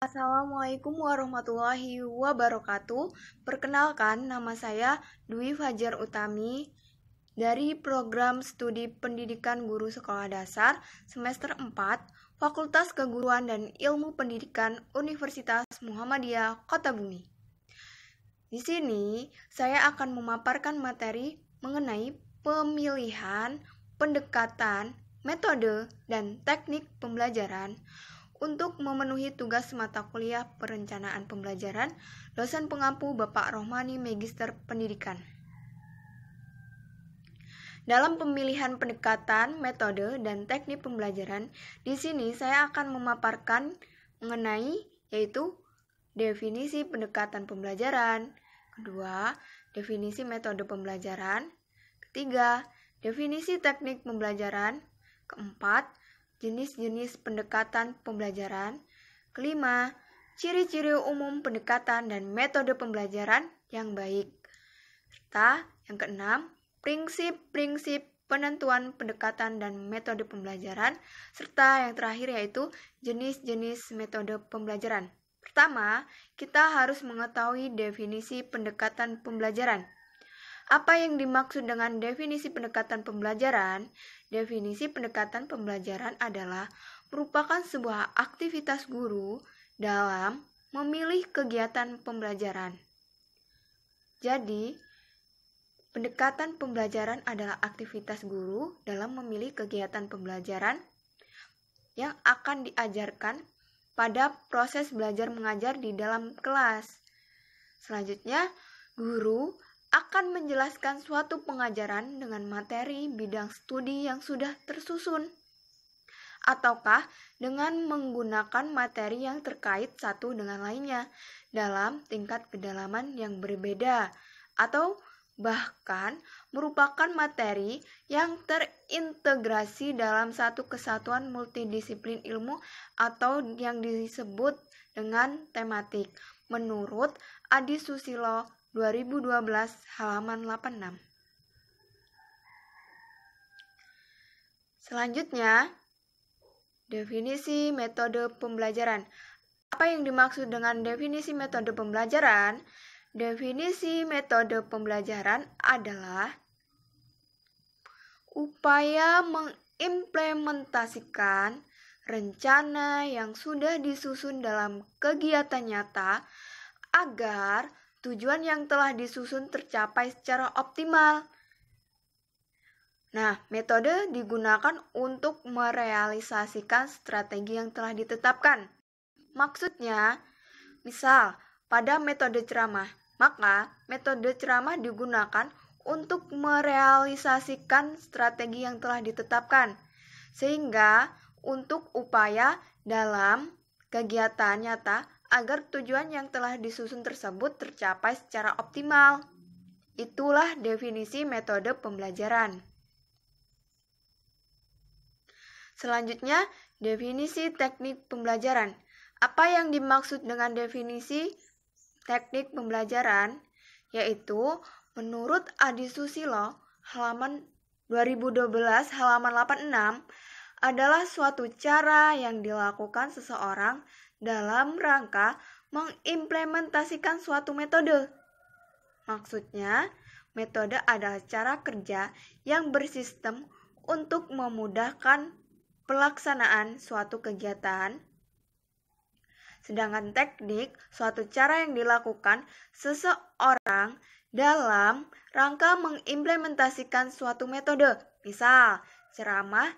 Assalamualaikum warahmatullahi wabarakatuh. Perkenalkan, nama saya Dwi Fajar Utami dari Program Studi Pendidikan Guru Sekolah Dasar semester 4, Fakultas Keguruan dan Ilmu Pendidikan Universitas Muhammadiyah Kota Bumi. Di sini, saya akan memaparkan materi mengenai pemilihan, pendekatan, metode, dan teknik pembelajaran untuk memenuhi tugas mata kuliah perencanaan pembelajaran dosen pengampu Bapak Rohmani Magister Pendidikan. Dalam pemilihan pendekatan, metode, dan teknik pembelajaran, di sini saya akan memaparkan mengenai yaitu definisi pendekatan pembelajaran, kedua, definisi metode pembelajaran, ketiga, definisi teknik pembelajaran, keempat, jenis-jenis pendekatan pembelajaran, kelima, ciri-ciri umum pendekatan dan metode pembelajaran yang baik, serta yang keenam, prinsip-prinsip penentuan pendekatan dan metode pembelajaran, serta yang terakhir yaitu jenis-jenis metode pembelajaran. Pertama, kita harus mengetahui definisi pendekatan pembelajaran. Apa yang dimaksud dengan definisi pendekatan pembelajaran? Definisi pendekatan pembelajaran adalah merupakan sebuah aktivitas guru dalam memilih kegiatan pembelajaran. Jadi, pendekatan pembelajaran adalah aktivitas guru dalam memilih kegiatan pembelajaran yang akan diajarkan pada proses belajar mengajar di dalam kelas. Selanjutnya, guru akan menjelaskan suatu pengajaran dengan materi bidang studi yang sudah tersusun, ataukah dengan menggunakan materi yang terkait satu dengan lainnya dalam tingkat kedalaman yang berbeda, atau bahkan merupakan materi yang terintegrasi dalam satu kesatuan multidisiplin ilmu atau yang disebut dengan tematik, menurut Adi Susilo 2012 halaman 86. Selanjutnya, definisi metode pembelajaran. Apa yang dimaksud dengan definisi metode pembelajaran? Definisi metode pembelajaran adalah upaya mengimplementasikan rencana yang sudah disusun dalam kegiatan nyata agar tujuan yang telah disusun tercapai secara optimal. Nah, metode digunakan untuk merealisasikan strategi yang telah ditetapkan. Maksudnya, misal pada metode ceramah, maka metode ceramah digunakan untuk merealisasikan strategi yang telah ditetapkan. Sehingga untuk upaya dalam kegiatan nyata agar tujuan yang telah disusun tersebut tercapai secara optimal. Itulah definisi metode pembelajaran. Selanjutnya, definisi teknik pembelajaran. Apa yang dimaksud dengan definisi teknik pembelajaran? Yaitu, menurut Adi Susilo, halaman 2012 halaman 86, adalah suatu cara yang dilakukan seseorang dalam rangka mengimplementasikan suatu metode. Maksudnya, metode adalah cara kerja yang bersistem untuk memudahkan pelaksanaan suatu kegiatan. Sedangkan teknik, suatu cara yang dilakukan seseorang dalam rangka mengimplementasikan suatu metode. Misal, ceramah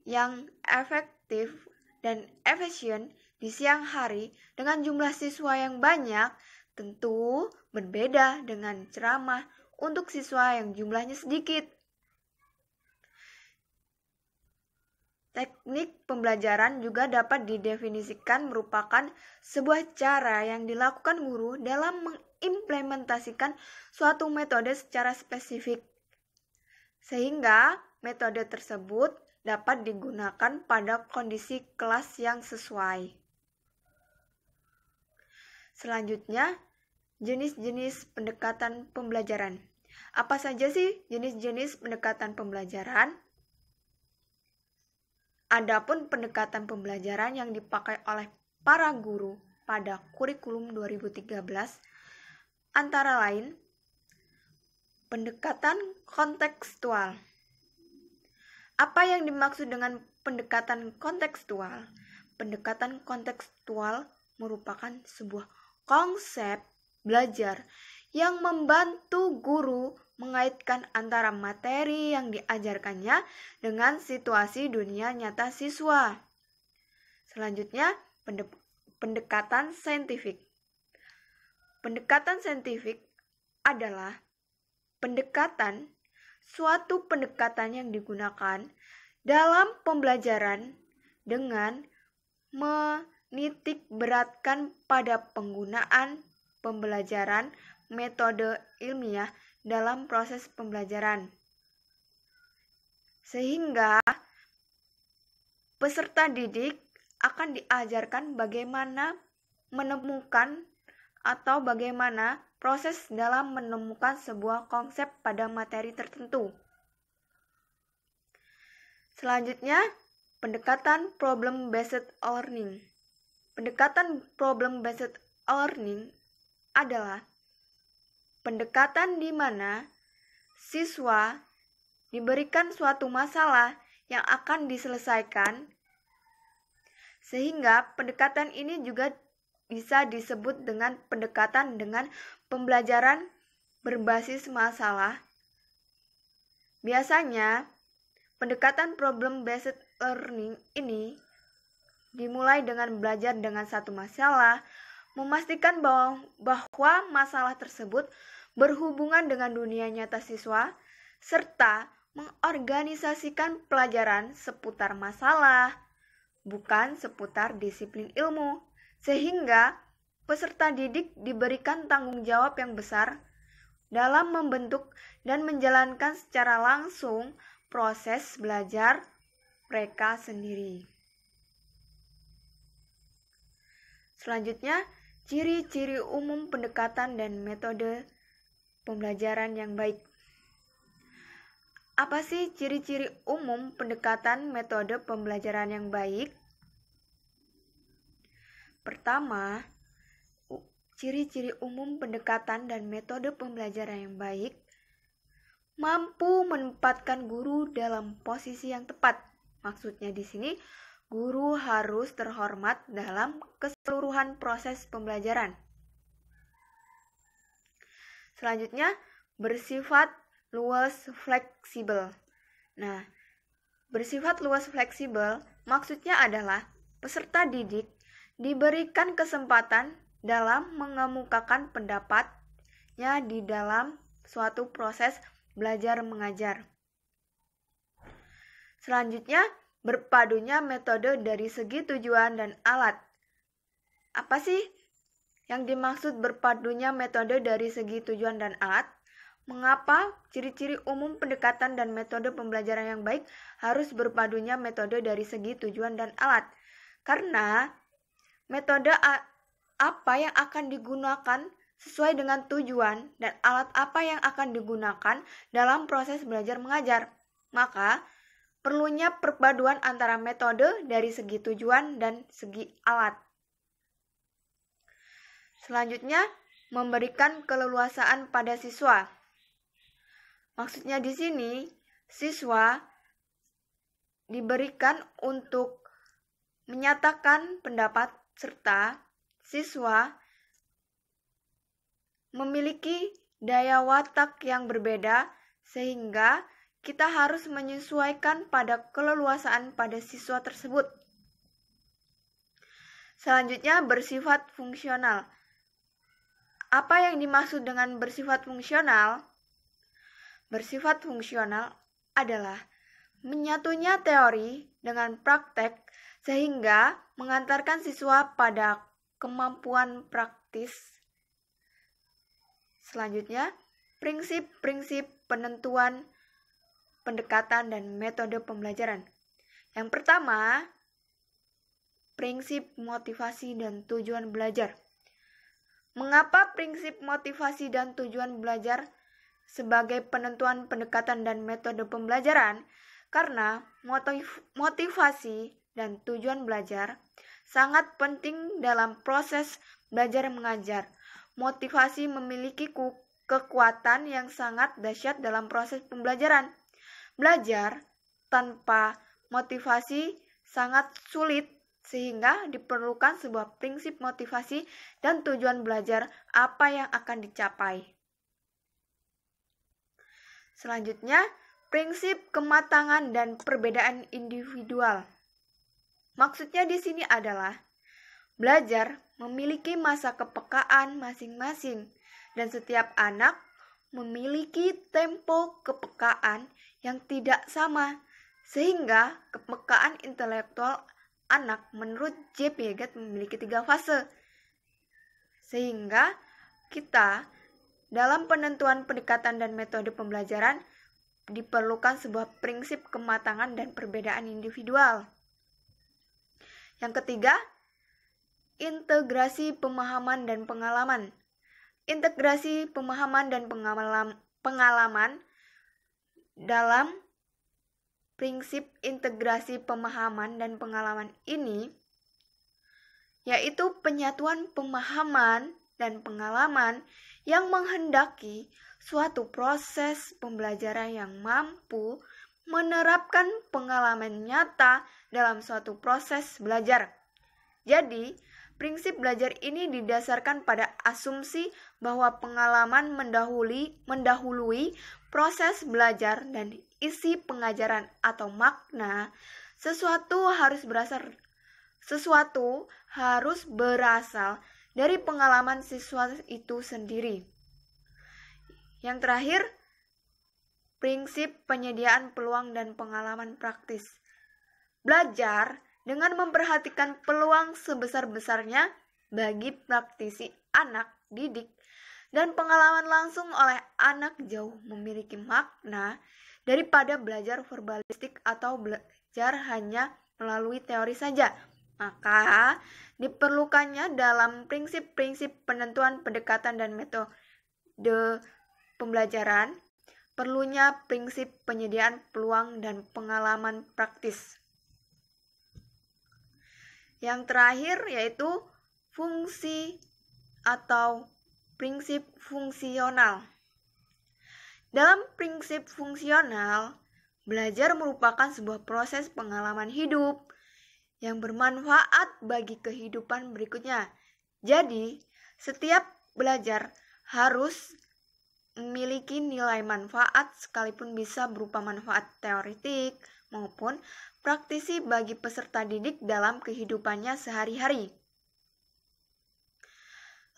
yang efektif dan efisien di siang hari dengan jumlah siswa yang banyak tentu berbeda dengan ceramah untuk siswa yang jumlahnya sedikit. Teknik pembelajaran juga dapat didefinisikan merupakan sebuah cara yang dilakukan guru dalam mengimplementasikan suatu metode secara spesifik, sehingga metode tersebut dapat digunakan pada kondisi kelas yang sesuai. Selanjutnya, jenis-jenis pendekatan pembelajaran. Apa saja sih jenis-jenis pendekatan pembelajaran? Adapun pendekatan pembelajaran yang dipakai oleh para guru pada kurikulum 2013 antara lain pendekatan kontekstual. Apa yang dimaksud dengan pendekatan kontekstual? Pendekatan kontekstual merupakan sebuah konsep belajar yang membantu guru mengaitkan antara materi yang diajarkannya dengan situasi dunia nyata siswa. Selanjutnya, pendekatan saintifik. Pendekatan saintifik adalah suatu pendekatan yang digunakan dalam pembelajaran dengan menitik beratkan pada penggunaan pembelajaran metode ilmiah dalam proses pembelajaran. Sehingga peserta didik akan diajarkan bagaimana menemukan atau bagaimana proses dalam menemukan sebuah konsep pada materi tertentu. Selanjutnya, pendekatan problem-based learning. Pendekatan problem-based learning adalah pendekatan di mana siswa diberikan suatu masalah yang akan diselesaikan, sehingga pendekatan ini juga bisa disebut dengan pendekatan dengan pembelajaran berbasis masalah. Biasanya, pendekatan problem-based learning ini dimulai dengan belajar dengan satu masalah, memastikan bahwa masalah tersebut berhubungan dengan dunia nyata siswa, serta mengorganisasikan pelajaran seputar masalah, bukan seputar disiplin ilmu, sehingga peserta didik diberikan tanggung jawab yang besar dalam membentuk dan menjalankan secara langsung proses belajar mereka sendiri. Selanjutnya, ciri-ciri umum pendekatan dan metode pembelajaran yang baik. Apa sih ciri-ciri umum pendekatan metode pembelajaran yang baik? Pertama, ciri-ciri umum pendekatan dan metode pembelajaran yang baik mampu menempatkan guru dalam posisi yang tepat. Maksudnya di sini, guru harus terhormat dalam keseluruhan proses pembelajaran. Selanjutnya, bersifat luas fleksibel. Nah, bersifat luas fleksibel maksudnya adalah peserta didik diberikan kesempatan dalam mengemukakan pendapatnya di dalam suatu proses belajar mengajar. Selanjutnya, berpadunya metode dari segi tujuan dan alat. Apa sih yang dimaksud berpadunya metode dari segi tujuan dan alat? Mengapa ciri-ciri umum pendekatan dan metode pembelajaran yang baik harus berpadunya metode dari segi tujuan dan alat? Karena metode apa yang akan digunakan sesuai dengan tujuan dan alat apa yang akan digunakan dalam proses belajar mengajar. Maka, perlunya perpaduan antara metode dari segi tujuan dan segi alat. Selanjutnya, memberikan keleluasaan pada siswa. Maksudnya di sini, siswa diberikan untuk menyatakan pendapat serta siswa memiliki daya watak yang berbeda sehingga kita harus menyesuaikan pada keleluasaan pada siswa tersebut. Selanjutnya, bersifat fungsional. Apa yang dimaksud dengan bersifat fungsional? Bersifat fungsional adalah menyatunya teori dengan praktek sehingga mengantarkan siswa pada kemampuan praktis. Selanjutnya, prinsip-prinsip penentuan pendekatan dan metode pembelajaran. Yang pertama, prinsip motivasi dan tujuan belajar. Mengapa prinsip motivasi dan tujuan belajar sebagai penentuan pendekatan dan metode pembelajaran? Karena motivasi dan tujuan belajar sangat penting dalam proses belajar mengajar. Motivasi memiliki kekuatan yang sangat dahsyat dalam proses pembelajaran. Belajar tanpa motivasi sangat sulit, sehingga diperlukan sebuah prinsip motivasi dan tujuan belajar apa yang akan dicapai. Selanjutnya, prinsip kematangan dan perbedaan individual. Maksudnya di sini adalah belajar memiliki masa kepekaan masing-masing dan setiap anak memiliki tempo kepekaan yang tidak sama, sehingga kepekaan intelektual anak menurut J. Piaget memiliki 3 fase. Sehingga kita dalam penentuan pendekatan dan metode pembelajaran diperlukan sebuah prinsip kematangan dan perbedaan individual. Yang ketiga, integrasi pemahaman dan pengalaman. Integrasi pemahaman dan pengalaman dalam prinsip integrasi pemahaman dan pengalaman ini yaitu penyatuan pemahaman dan pengalaman yang menghendaki suatu proses pembelajaran yang mampu menerapkan pengalaman nyata dalam suatu proses belajar. Jadi, prinsip belajar ini didasarkan pada asumsi bahwa pengalaman mendahului proses belajar dan isi pengajaran atau makna sesuatu harus berasal dari pengalaman siswa itu sendiri. Yang terakhir, prinsip penyediaan peluang dan pengalaman praktis. Belajar dengan memperhatikan peluang sebesar-besarnya bagi praktisi anak didik dan pengalaman langsung oleh anak jauh memiliki makna daripada belajar verbalistik atau belajar hanya melalui teori saja. Maka diperlukannya dalam prinsip-prinsip penentuan pendekatan dan metode pembelajaran perlunya prinsip penyediaan peluang dan pengalaman praktis. Yang terakhir yaitu fungsi atau prinsip fungsional. Dalam prinsip fungsional, belajar merupakan sebuah proses pengalaman hidup yang bermanfaat bagi kehidupan berikutnya. Jadi, setiap belajar harus memiliki nilai manfaat sekalipun bisa berupa manfaat teoretik maupun praktisi bagi peserta didik dalam kehidupannya sehari-hari.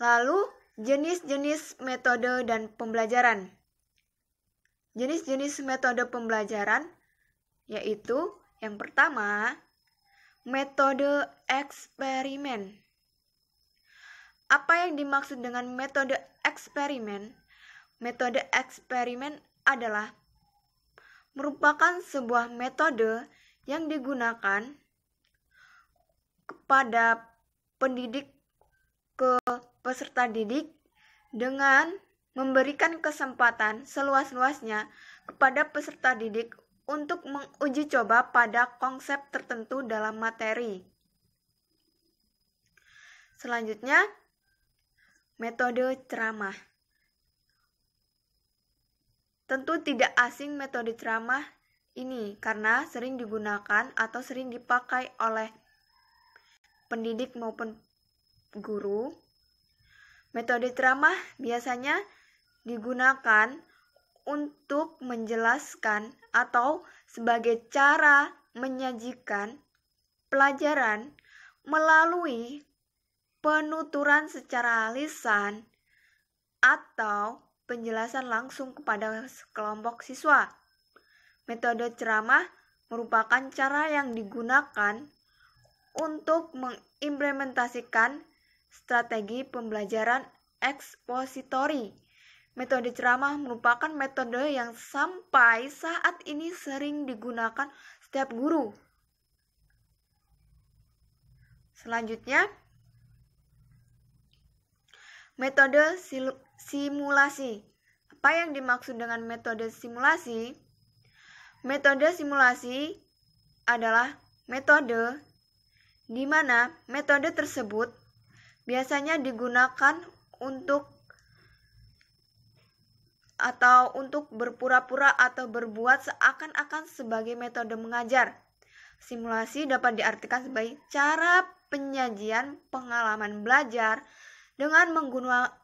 Lalu, jenis-jenis metode dan pembelajaran. Jenis-jenis metode pembelajaran yaitu yang pertama, metode eksperimen. Apa yang dimaksud dengan metode eksperimen? Metode eksperimen adalah merupakan sebuah metode yang digunakan kepada pendidik ke peserta didik dengan memberikan kesempatan seluas-luasnya kepada peserta didik untuk menguji coba pada konsep tertentu dalam materi. Selanjutnya, metode ceramah. Tentu tidak asing metode ceramah ini karena sering digunakan atau sering dipakai oleh pendidik maupun guru. Metode ceramah biasanya digunakan untuk menjelaskan atau sebagai cara menyajikan pelajaran melalui penuturan secara lisan atau penjelasan langsung kepada kelompok siswa. Metode ceramah merupakan cara yang digunakan untuk mengimplementasikan strategi pembelajaran ekspositori. Metode ceramah merupakan metode yang sampai saat ini sering digunakan setiap guru. Selanjutnya, metode simulasi. Apa yang dimaksud dengan metode simulasi? Metode simulasi adalah metode di mana metode tersebut biasanya digunakan untuk berpura-pura atau berbuat seakan-akan sebagai metode mengajar. Simulasi dapat diartikan sebagai cara penyajian pengalaman belajar dengan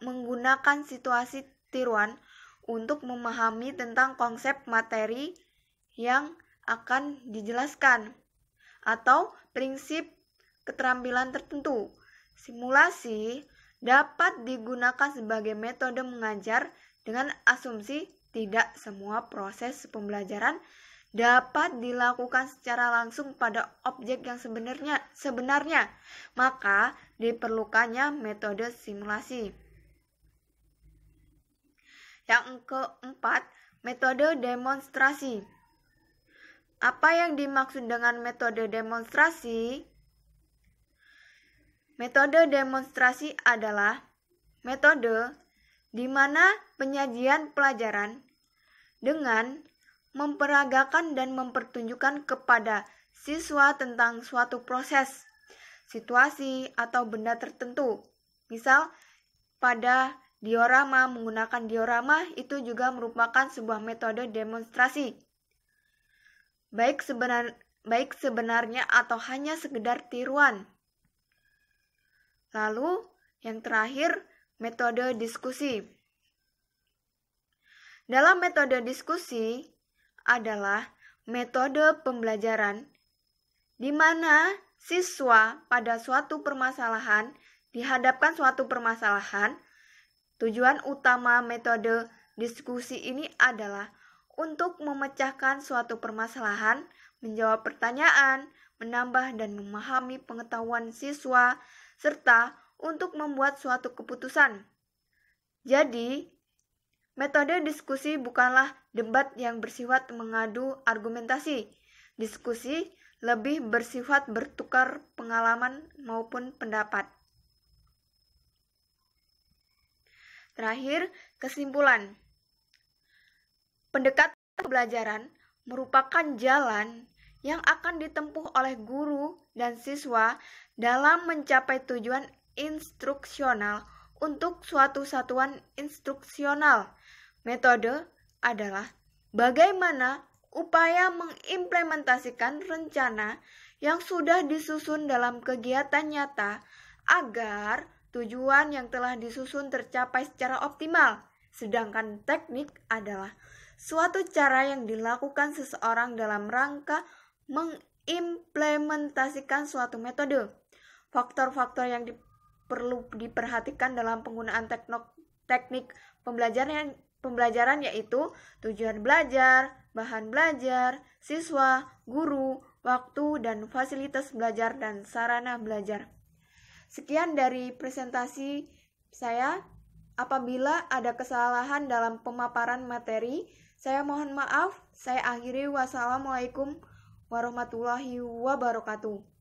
menggunakan situasi tiruan untuk memahami tentang konsep materi yang akan dijelaskan atau prinsip keterampilan tertentu. Simulasi dapat digunakan sebagai metode mengajar dengan asumsi tidak semua proses pembelajaran dapat dilakukan secara langsung pada objek yang sebenarnya, maka diperlukannya metode simulasi. Yang keempat, metode demonstrasi. Apa yang dimaksud dengan metode demonstrasi? Metode demonstrasi adalah metode di mana penyajian pelajaran dengan memperagakan dan mempertunjukkan kepada siswa tentang suatu proses, situasi, atau benda tertentu. Misal, pada diorama, menggunakan diorama itu juga merupakan sebuah metode demonstrasi. Baik sebenarnya atau hanya sekedar tiruan. Lalu, yang terakhir, metode diskusi. Dalam metode diskusi adalah metode pembelajaran di mana siswa pada suatu permasalahan dihadapkan suatu permasalahan. Tujuan utama metode diskusi ini adalah untuk memecahkan suatu permasalahan, menjawab pertanyaan, menambah dan memahami pengetahuan siswa, serta untuk membuat suatu keputusan. Jadi, metode diskusi bukanlah debat yang bersifat mengadu argumentasi. Diskusi lebih bersifat bertukar pengalaman maupun pendapat. Terakhir, kesimpulan. Pendekatan pembelajaran merupakan jalan yang akan ditempuh oleh guru dan siswa dalam mencapai tujuan instruksional untuk suatu satuan instruksional. Metode adalah bagaimana upaya mengimplementasikan rencana yang sudah disusun dalam kegiatan nyata agar tujuan yang telah disusun tercapai secara optimal. Sedangkan teknik adalah suatu cara yang dilakukan seseorang dalam rangka mengimplementasikan suatu metode. Faktor-faktor yang perlu diperhatikan dalam penggunaan teknik pembelajaran yaitu tujuan belajar, bahan belajar, siswa, guru, waktu, dan fasilitas belajar dan sarana belajar. Sekian dari presentasi saya. Apabila ada kesalahan dalam pemaparan materi, saya mohon maaf. Saya akhiri. Wassalamualaikum warahmatullahi wabarakatuh.